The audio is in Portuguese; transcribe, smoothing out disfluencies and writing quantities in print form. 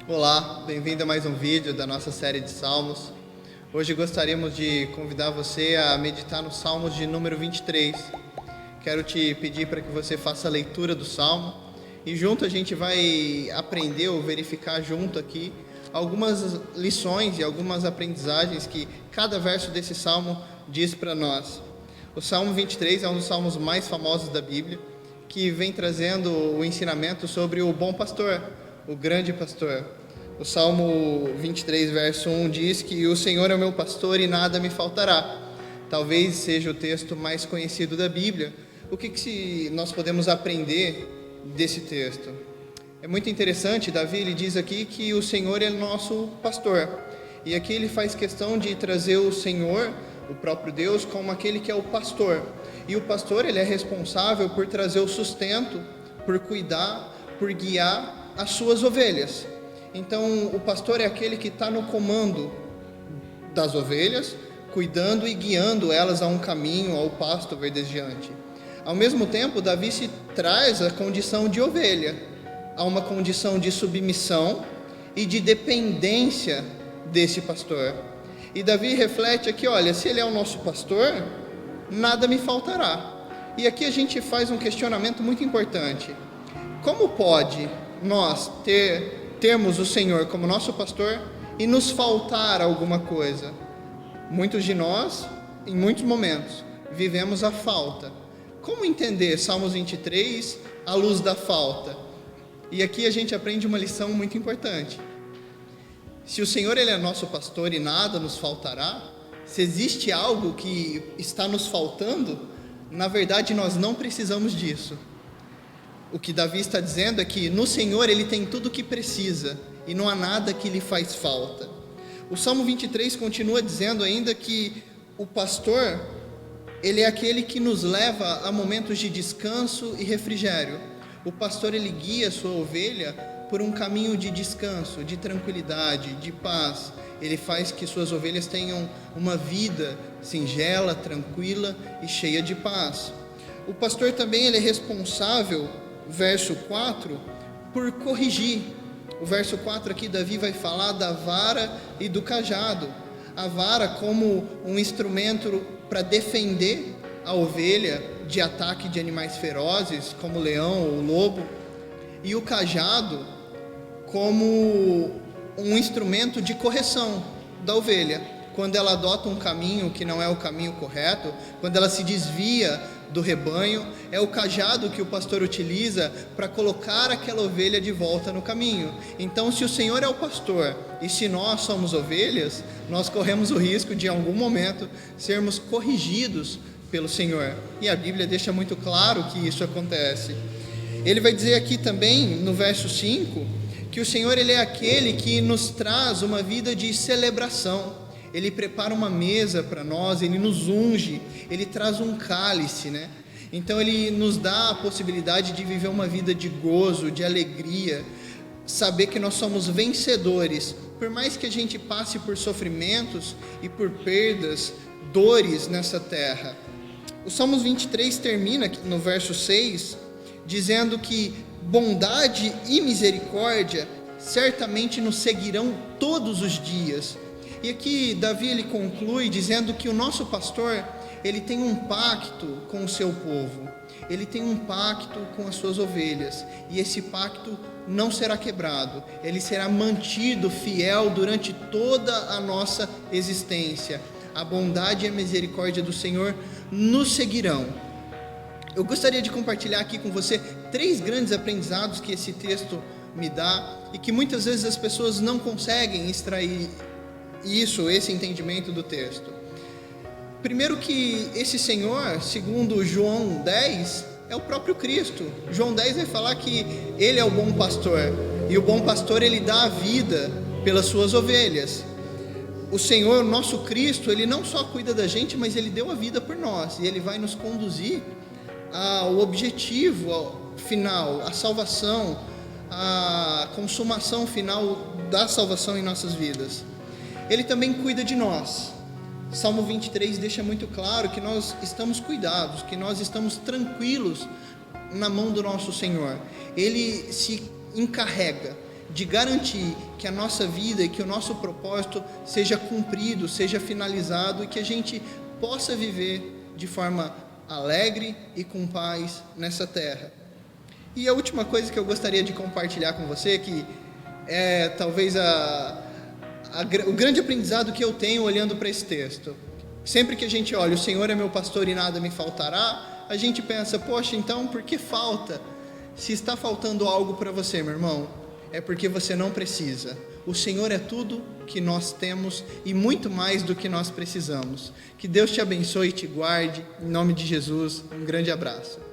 Olá, bem-vindo a mais um vídeo da nossa série de Salmos. Hoje gostaríamos de convidar você a meditar no Salmo de número 23. Quero te pedir para que você faça a leitura do Salmo e junto a gente vai aprender ou verificar junto aqui algumas lições e algumas aprendizagens que cada verso desse Salmo diz para nós. O Salmo 23 é um dos salmos mais famosos da Bíblia, que vem trazendo o ensinamento sobre o bom pastor, o grande pastor. O Salmo 23, verso 1 diz que o Senhor é o meu pastor e nada me faltará. Talvez seja o texto mais conhecido da Bíblia. O que nós podemos aprender desse texto? É muito interessante, Davi ele diz aqui que o Senhor é nosso pastor. E aqui ele faz questão de trazer o Senhor, o próprio Deus, como aquele que é o pastor. E o pastor ele é responsável por trazer o sustento, por cuidar, por guiar as suas ovelhas. Então o pastor é aquele que está no comando das ovelhas, cuidando e guiando elas a um caminho, ao pasto verdejante. Ao mesmo tempo, Davi se traz a condição de ovelha, a uma condição de submissão e de dependência desse pastor. E Davi reflete aqui, olha, se ele é o nosso pastor, nada me faltará. E aqui a gente faz um questionamento muito importante. Como pode nós termos o Senhor como nosso pastor e nos faltar alguma coisa? Muitos de nós, em muitos momentos, vivemos a falta. Como entender Salmos 23 à luz da falta? E aqui a gente aprende uma lição muito importante. Se o Senhor ele é nosso pastor e nada nos faltará, se existe algo que está nos faltando, na verdade nós não precisamos disso. O que Davi está dizendo é que no Senhor ele tem tudo o que precisa e não há nada que lhe faz falta. O Salmo 23 continua dizendo ainda que o pastor, ele é aquele que nos leva a momentos de descanso e refrigério. O pastor ele guia a sua ovelha por um caminho de descanso, de tranquilidade, de paz. Ele faz que suas ovelhas tenham uma vida singela, tranquila e cheia de paz. O pastor também ele é responsável, verso 4, por corrigir. O verso 4 aqui, Davi vai falar da vara e do cajado. A vara como um instrumento para defender a ovelha de ataque de animais ferozes, como o leão ou o lobo. E o cajado como um instrumento de correção da ovelha. Quando ela adota um caminho que não é o caminho correto, quando ela se desvia do rebanho, é o cajado que o pastor utiliza para colocar aquela ovelha de volta no caminho. Então, se o Senhor é o pastor e se nós somos ovelhas, nós corremos o risco de, em algum momento, sermos corrigidos pelo Senhor. E a Bíblia deixa muito claro que isso acontece. Ele vai dizer aqui também, no verso 5, que o Senhor ele é aquele que nos traz uma vida de celebração. Ele prepara uma mesa para nós, ele nos unge, ele traz um cálice, né? Então ele nos dá a possibilidade de viver uma vida de gozo, de alegria, saber que nós somos vencedores, por mais que a gente passe por sofrimentos e por perdas, dores nessa terra. O Salmos 23 termina no verso 6, dizendo que bondade e misericórdia certamente nos seguirão todos os dias. E aqui Davi ele conclui dizendo que o nosso pastor ele tem um pacto com o seu povo, ele tem um pacto com as suas ovelhas, e esse pacto não será quebrado, ele será mantido fiel durante toda a nossa existência. A bondade e a misericórdia do Senhor nos seguirão. Eu gostaria de compartilhar aqui com você 3 grandes aprendizados que esse texto me dá e que muitas vezes as pessoas não conseguem extrair esse entendimento do texto. Primeiro que esse Senhor, segundo João 10, é o próprio Cristo. João 10 vai falar que Ele é o bom pastor, e o bom pastor ele dá a vida pelas suas ovelhas. O Senhor, nosso Cristo, Ele não só cuida da gente, mas Ele deu a vida por nós, e Ele vai nos conduzir ao objetivo final, a salvação, a consumação final da salvação em nossas vidas. Ele também cuida de nós. Salmo 23 deixa muito claro que nós estamos cuidados, que nós estamos tranquilos na mão do nosso Senhor. Ele se encarrega de garantir que a nossa vida e que o nosso propósito seja cumprido, seja finalizado e que a gente possa viver de forma alegre e com paz nessa terra. E a última coisa que eu gostaria de compartilhar com você, que é talvez o grande aprendizado que eu tenho olhando para esse texto. Sempre que a gente olha, o Senhor é meu pastor e nada me faltará, a gente pensa, poxa, então por que falta? Se está faltando algo para você, meu irmão, é porque você não precisa. O Senhor é tudo que nós temos e muito mais do que nós precisamos. Que Deus te abençoe e te guarde. Em nome de Jesus, um grande abraço.